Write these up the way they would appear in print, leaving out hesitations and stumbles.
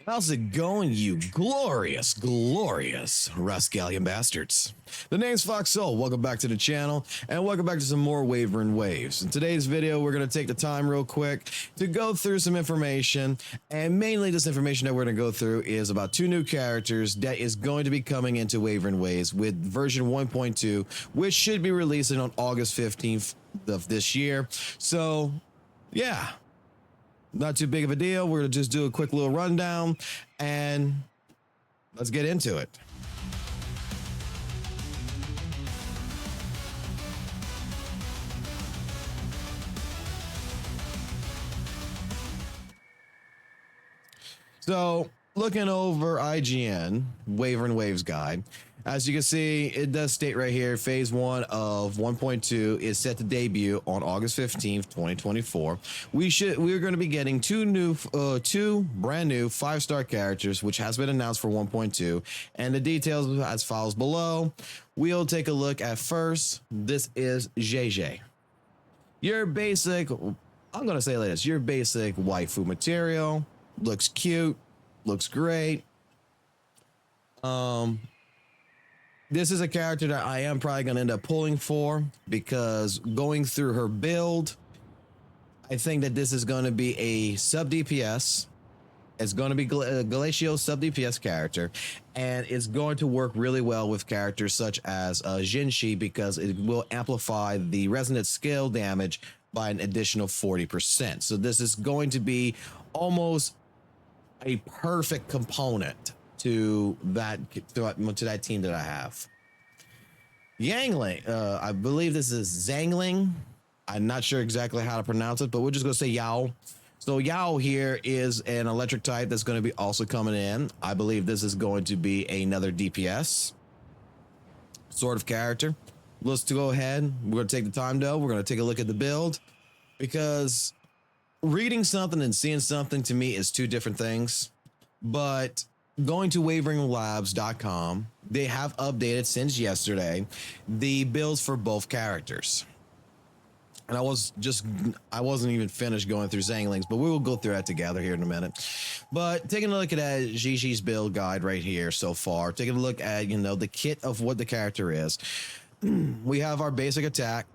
How's it going, you glorious, glorious rascallion bastards? The name's FOXSOL. Welcome back to the channel, and welcome back to some more WutheringWaves. In today's video, we're going to take the time real quick to go through some information, and mainly this information that we're going to go through is about two new characters that is going to be coming into WutheringWaves with version 1.2, which should be releasing on August 15th of this year. So, yeah. Not too big of a deal. We're going to just do a quick little rundown and let's get into it. So, looking over IGN, WutheringWaves guide, as you can see, it does state right here, phase 1 of 1.2 is set to debut on August 15th, 2024. We're going to be getting two brand new 5-star characters, which has been announced for 1.2, and the details as follows below. We'll take a look at first. This is Zhezhi. Your basic, I'm going to say like this, your basic waifu material, looks cute, looks great. This is a character that I am probably going to end up pulling for because going through her build, I think that this is going to be a sub DPS. It's going to be a Glacial sub DPS character, and it's going to work really well with characters such as Zhezhi because it will amplify the resonant skill damage by an additional 40%. So this is going to be almost a perfect component to that team that I have. Xiangli, I believe this is Xiangli. I'm not sure exactly how to pronounce it, but we're just gonna say Yao. So Yao here is an electric type that's going to be also coming in. I believe this is going to be another DPS sort of character. Let's go ahead. We're gonna take the time though. We're gonna take a look at the build because reading something and seeing something to me is two different things. But going to WutheringWaves.com, they have updated since yesterday the builds for both characters. And I wasn't even finished going through Xiangli's, but we will go through that together here in a minute. But taking a look at Zhezhi's build guide right here so far, taking a look at, the kit of what the character is. We have our basic attack.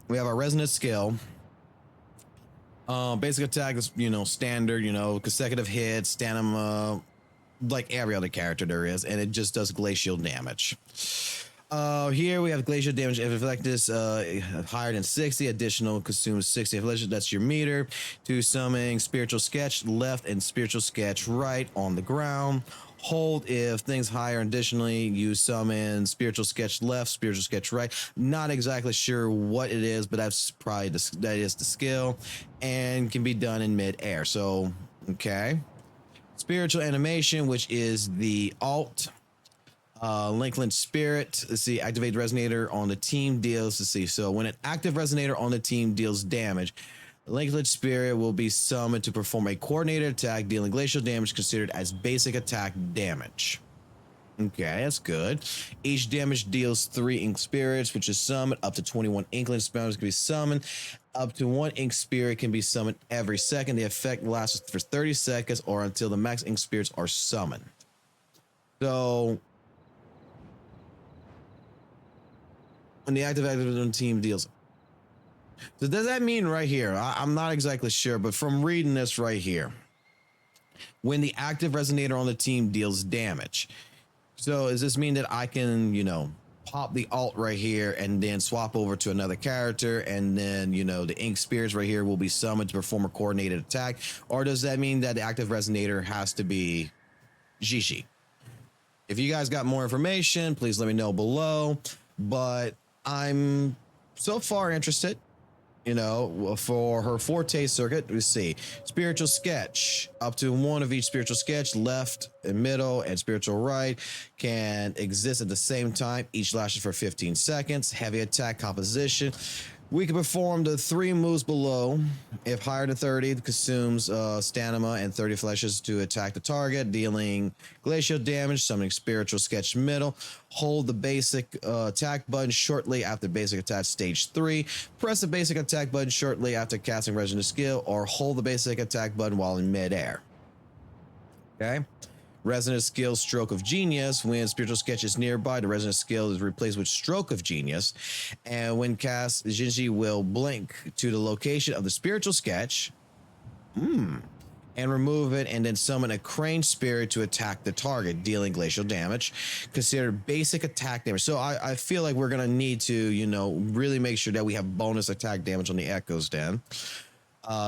We have our resonant skill. Basic attack is, standard, consecutive hits, stamina, like every other character there is, and it just does glacial damage. Here we have glacial damage. If effect is higher than 60, additional consumes 60 affliction. That's your meter. To summon spiritual sketch left and spiritual sketch right on the ground. Hold if things higher. Additionally, you summon spiritual sketch left, spiritual sketch right. Not exactly sure what it is, but that's probably that is the skill, and can be done in mid-air. So, okay. Spiritual animation, which is the alt. Linkland Spirit. Let's see. Activate resonator on the team deals. Let's see. So when an active resonator on the team deals damage, Linkland Spirit will be summoned to perform a coordinated attack, dealing glacial damage considered as basic attack damage. Okay, that's good. Each damage deals 3 ink spirits, which is summoned. Up to 21 inkling spells can be summoned. Up to 1 ink spirit can be summoned every second. The effect lasts for 30 seconds or until the max ink spirits are summoned. So when the active on team deals. So does that mean right here? I'm not exactly sure, but from reading this right here, when the active resonator on the team deals damage. So does this mean that I can, pop the alt right here and then swap over to another character, and then, the ink spirits right here will be summoned to perform a coordinated attack? Or does that mean that the active resonator has to be Zhezhi? If you guys got more information, please let me know below. But I'm so far interested, for her forte circuit. Let's see. Spiritual sketch. Up to 1 of each spiritual sketch, left and middle and spiritual right, can exist at the same time. Each lashes for 15 seconds. Heavy attack composition. We can perform the 3 moves below. If higher than 30, it consumes stamina and 30 fleshes to attack the target, dealing glacial damage, summoning spiritual sketch middle. Hold the basic attack button shortly after basic attack stage 3. Press the basic attack button shortly after casting resonant skill, or hold the basic attack button while in midair. Okay. Resonant skill Stroke of Genius. When spiritual sketch is nearby, the resonant skill is replaced with Stroke of Genius. And when cast, Zhezhi will blink to the location of the spiritual sketch. And remove it, and then summon a crane spirit to attack the target, dealing glacial damage. Considered basic attack damage. So I feel like we're gonna need to, you know, really make sure that we have bonus attack damage on the echoes then.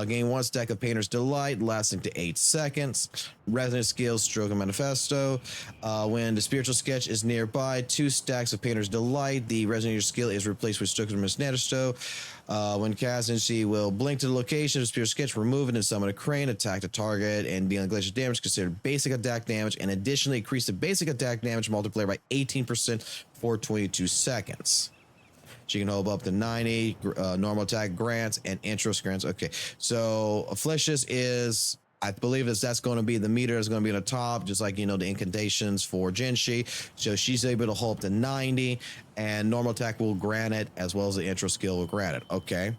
Gain 1 stack of Painter's Delight, lasting to 8 seconds. Resonant skills, Stroke of Manifesto. When the spiritual sketch is nearby, 2 stacks of Painter's Delight. The resonant skill is replaced with Stroke of Manifesto. When cast, she will blink to the location of the spiritual sketch, remove it, and summon a crane, attack the target, and dealing glacial damage. Considered basic attack damage, and additionally increase the basic attack damage multiplier by 18% for 22 seconds. She can hold up to 90, normal attack grants, and interest grants. Okay, so Afflictious is, I believe that's going to be the meter is going to be on the top, just like, you know, the incantations for Zhezhi. So she's able to hold up to 90, and normal attack will grant it, as well as the intro skill will grant it. Okay.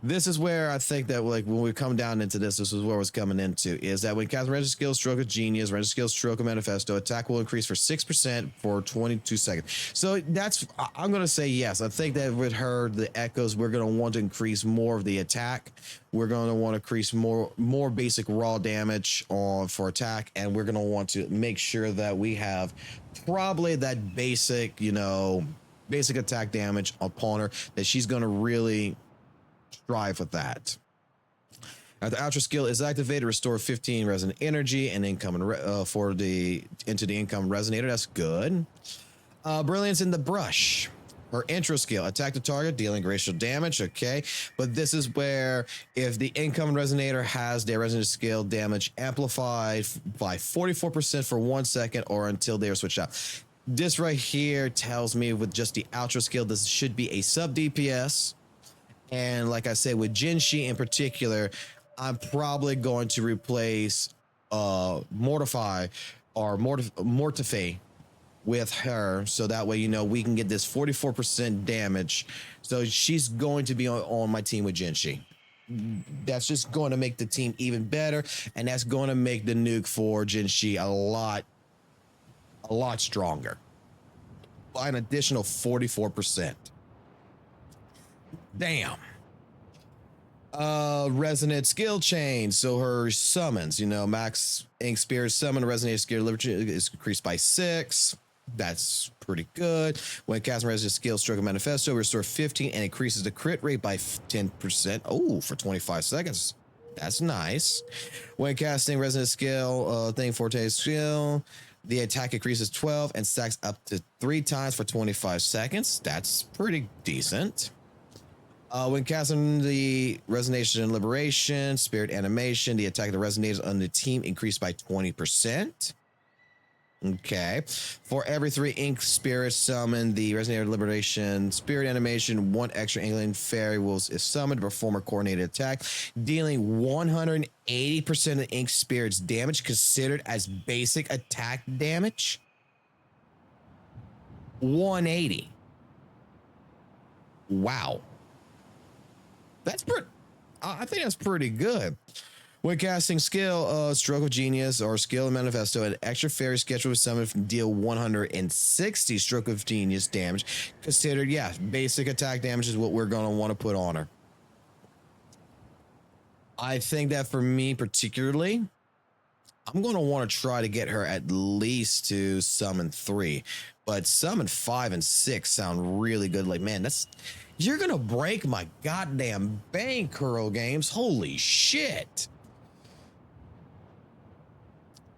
This is where I think that, like, when we come down into this is where it's coming into, is that when cast Resonant Skill, Stroke of Genius, Resonant Skill, Stroke of Manifesto, attack will increase for 6% for 22 seconds. So that's, I'm going to say yes. I think that with her, the echoes, we're going to want to increase more of the attack. We're going to want to increase more basic raw damage for attack, and we're going to want to make sure that we have probably that basic, you know, basic attack damage upon her, that she's going to really strive with that. Now, the Ultra skill is activated, restore 15 resonant energy and income into the income resonator. That's good. Brilliance in the Brush. Her intro skill, attack the target, dealing glacial damage. Okay, but this is where if the income resonator has their resonant skill damage amplified by 44% for 1 second or until they are switched out. This right here tells me with just the Ultra skill, this should be a sub DPS. And like I said, with Zhezhi in particular, I'm probably going to replace Mortify or Mortify with her. So that way, you know, we can get this 44% damage. So she's going to be on my team with Zhezhi. That's just going to make the team even better. And that's going to make the nuke for Zhezhi a lot stronger by an additional 44%. Damn. Resonant skill chain. So her summons, you know, max ink spirit summon, resonant skill liberty is increased by 6. That's pretty good. When casting resonant skill Stroke of Manifesto, restore 15 and increases the crit rate by 10%. Oh, for 25 seconds. That's nice. When casting resonant skill, thing forte skill, the attack increases 12 and stacks up to 3 times for 25 seconds. That's pretty decent. When casting the Resonation and Liberation, Spirit Animation, the attack of the Resonators on the team increased by 20%. Okay. For every 3 ink spirits summoned, the Resonator Liberation Spirit Animation, 1 extra England Fairy is summoned to perform a coordinated attack, dealing 180% of ink spirits damage considered as basic attack damage. 180. Wow. That's pretty. I think that's pretty good. When casting skill, Stroke of Genius or Skill and Manifesto, an extra fairy sketch was summoned from deal 160 Stroke of Genius damage. Considered, yeah, basic attack damage is what we're going to want to put on her. I think that for me particularly, I'm going to want to try to get her at least to summon 3, but summon 5 and 6 sound really good. Like, man, you're going to break my goddamn bank, Curl Games. Holy shit.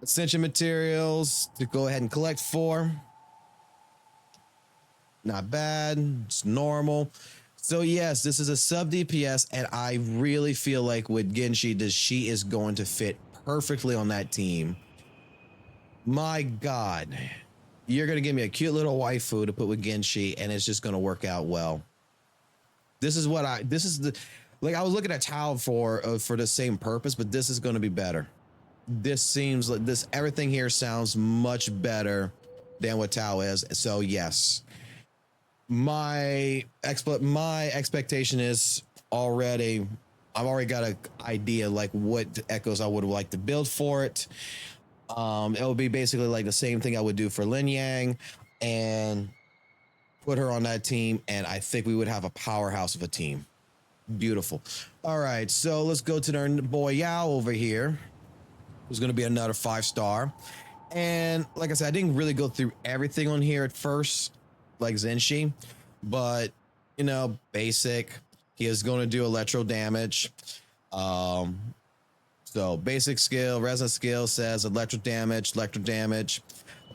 Ascension materials to go ahead and collect 4. Not bad. It's normal. So yes, this is a sub DPS, and I really feel like with Zhezhi, she is going to fit perfectly on that team. My God, you're going to give me a cute little waifu to put with Zhezhi, and it's just going to work out well. I was looking at Tao for the same purpose, but this is going to be better. This seems like everything here sounds much better than what Tao is. So yes, my expectation is I've already got an idea like what echoes I would like to build for it. It would be basically like the same thing I would do for Lin Yang and put her on that team. And I think we would have a powerhouse of a team. Beautiful. All right. So let's go to our boy Yao over here, who's going to be another 5-star. And like I said, I didn't really go through everything on here at first, like Zhezhi, but you know, basic. He is going to do electro damage. So basic skill, resonant skill says electro damage.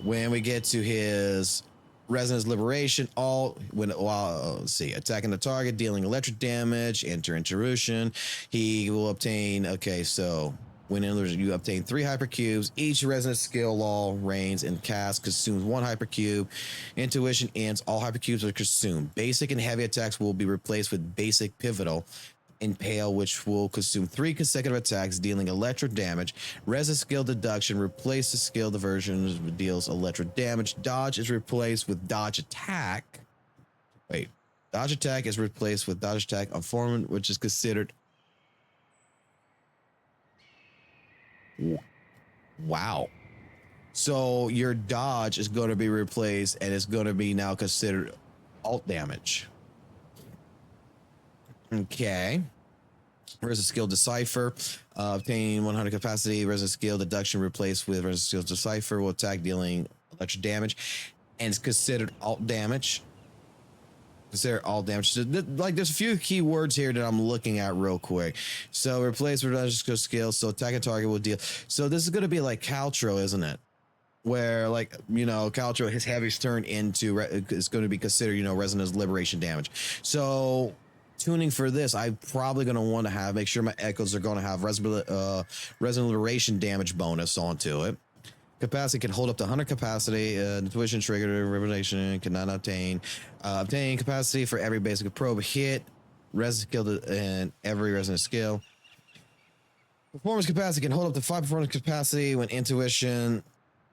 When we get to his resonance liberation, let's see, attacking the target, dealing electric damage, enter interruption. He will obtain, okay, so when you obtain 3 hypercubes, each resonance skill law reigns and cast consumes 1 hypercube. Intuition ends, all hypercubes are consumed. Basic and heavy attacks will be replaced with basic pivotal impale, which will consume 3 consecutive attacks, dealing electric damage. Resonance skill deduction replaces skill diversion, deals electric damage. Dodge is replaced with dodge attack. Wait, dodge attack is replaced with dodge attack on form, which is considered. Wow. So your dodge is going to be replaced and it's going to be now considered alt damage. Okay. Resonance skill decipher, obtain 100 capacity. Resonance skill deduction replaced with resonance skill decipher will attack dealing electric damage, and it's considered alt damage. Consider alt damage. So like there's a few key words here that I'm looking at real quick. So replace with resonance skill. So attack and target will deal. So this is going to be like Caltro, isn't it? Where like, you know, Caltro, his heavy's turned into is going to be considered, you know, resonance liberation damage. So tuning for this, I'm probably going to want to make sure my echoes are going to have resonant liberation damage bonus onto it. Capacity can hold up to 100 capacity. Intuition trigger revelation cannot obtain capacity for every basic probe hit. Resonance skill and every resonance skill. Performance capacity can hold up to 5 performance capacity when intuition.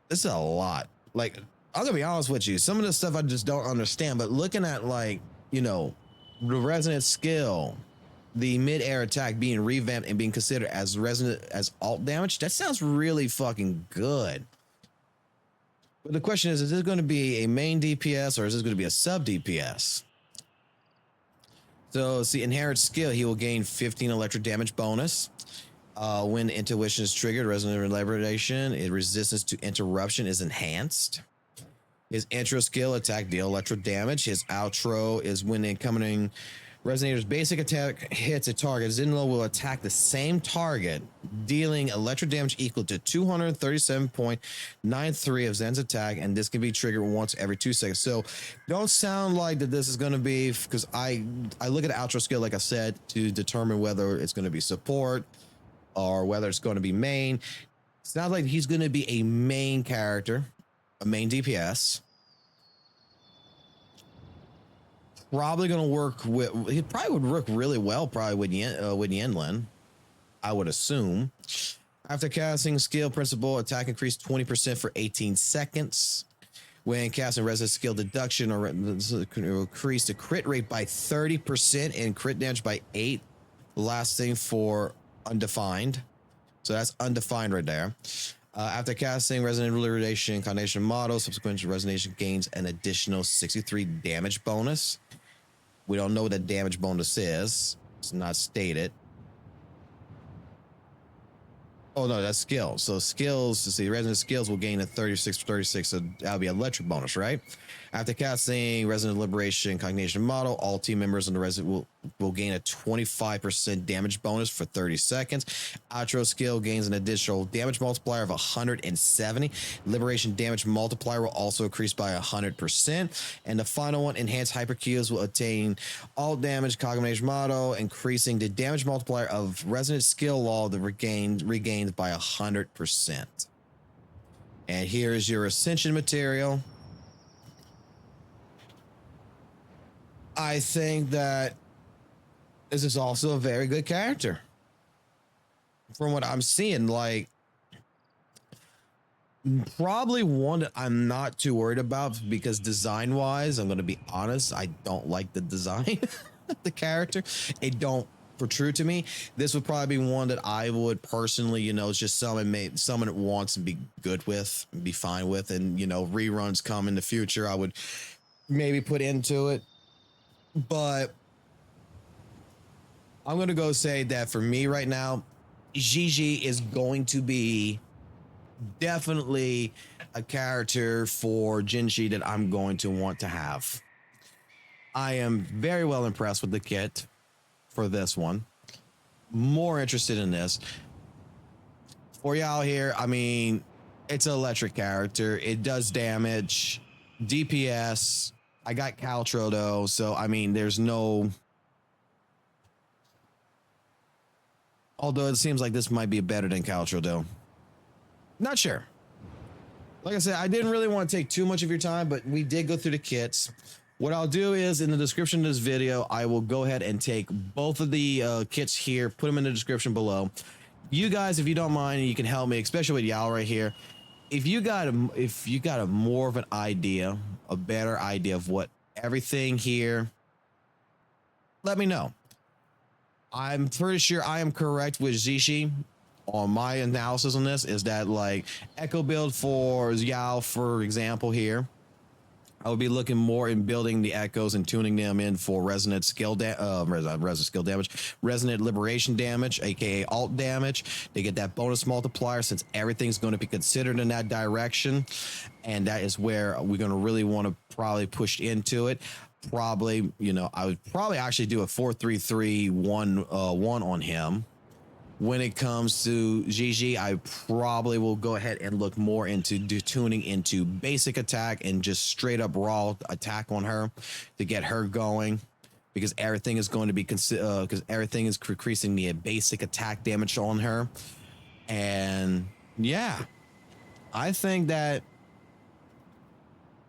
This is a lot. Like, I'm gonna be honest with you. Some of this stuff I just don't understand. But looking at, like, you know, the resonant skill, the mid-air attack being revamped and being considered as resonant as alt damage, that sounds really fucking good. But the question is this going to be a main DPS or is this going to be a sub DPS? So see, inherent skill, he will gain 15 electric damage bonus. When intuition is triggered, resonant liberation, resistance to interruption is enhanced. His intro skill, attack, deal electric damage. His outro is when incoming Resonator's basic attack hits a target. Zinlo will attack the same target, dealing electric damage equal to 237.93 of Zen's attack, and this can be triggered once every 2 seconds. So don't sound like that this is going to be, because I look at the outro skill, like I said, to determine whether it's going to be support or whether it's going to be main. It's not like he's going to be a main character, a main DPS. Probably going to work with, he probably would work really well probably with Yenlin, I would assume. After casting skill principle, attack increased 20% for 18 seconds. When casting resonant skill deduction or increase the crit rate by 30% and crit damage by 8, lasting for undefined. So that's undefined right there. After casting Resonant Liberation Combination Model, subsequent resonation gains an additional 63 damage bonus. We don't know what that damage bonus is. It's not stated. Oh, no, that's skills. So skills, to see, resonant skills will gain a 36, so that'll be electric bonus, right? After casting Resonant Liberation Cognation Model, all team members in the resident will gain a 25% damage bonus for 30 seconds. Outro skill gains an additional damage multiplier of 170. Liberation damage multiplier will also increase by 100%. And the final one, Enhanced Hypercubes, will attain all damage combination model, increasing the damage multiplier of Resonant Skill Law that regained by 100%. And here is your Ascension material. I think that this is also a very good character. From what I'm seeing, like, probably one that I'm not too worried about because design-wise, I'm going to be honest, I don't like the design of the character. It don't for true to me, this would probably be one that I would personally, you know, just someone that wants to be good with, be fine with, and you know, reruns come in the future, I would maybe put into it. But I'm gonna go say that for me right now, Zhezhi is going to be definitely a character for Jinshi that I'm going to want to have. I am very well impressed with the kit for this one. More interested in this. For y'all here, I mean, it's an electric character. It does damage, DPS. I got Caltro though, so I mean, there's no. Although it seems like this might be better than Caltro though. Not sure. Like I said, I didn't really want to take too much of your time, but we did go through the kits. What I'll do is in the description of this video, I will go ahead and take both of the kits here, put them in the description below. You guys, if you don't mind, you can help me, especially with y'all right here. If you got a more of an idea, a better idea of what everything here, let me know. I'm pretty sure I am correct with Zhezhi on my analysis on this, is that like echo build for Xiao, for example here, I would be looking more in building the echoes and tuning them in for resonant skill resonant liberation damage, aka alt damage. They get that bonus multiplier since everything's going to be considered in that direction, and that is where we're going to really want to probably push into it. Probably, you know, I would probably actually do a 4-3-3-1 on him. When it comes to Zhezhi, I probably will go ahead and look more into tuning into basic attack and just straight up raw attack on her to get her going, because everything is going to be because everything is increasing the basic attack damage on her. And yeah, I think that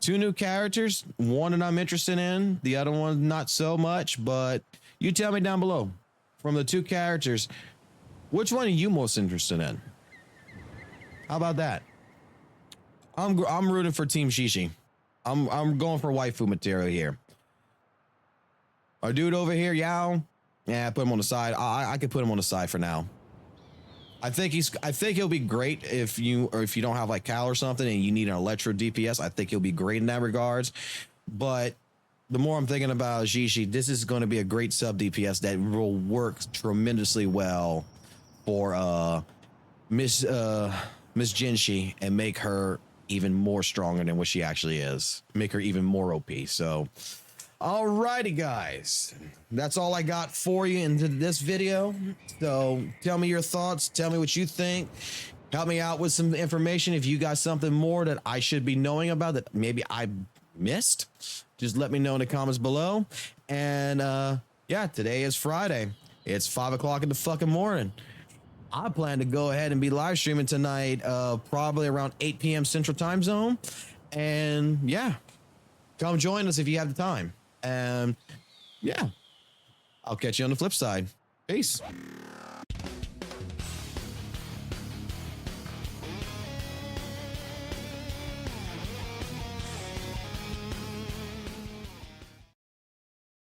two new characters, one that I'm interested in, the other one not so much, but you tell me down below, from the two characters, which one are you most interested in? How about that? I'm rooting for Team Zhezhi. I'm going for waifu material here. Our dude over here, Yao. Yeah, put him on the side. I could put him on the side for now. I think he'll be great if you don't have like Cal or something and you need an electro DPS. I think he'll be great in that regards. But the more I'm thinking about Zhezhi, this is going to be a great sub DPS that will work tremendously well for Miss Jinshi and make her even more stronger than what she actually is. Make her even more OP. So, alrighty, guys, that's all I got for you in this video. So tell me your thoughts. Tell me what you think. Help me out with some information. If you got something more that I should be knowing about that maybe I missed, just let me know in the comments below. And yeah, today is Friday. It's 5 o'clock in the fucking morning. I plan to go ahead and be live streaming tonight, probably around 8 p.m. Central Time Zone. And yeah, come join us if you have the time. And yeah, I'll catch you on the flip side. Peace.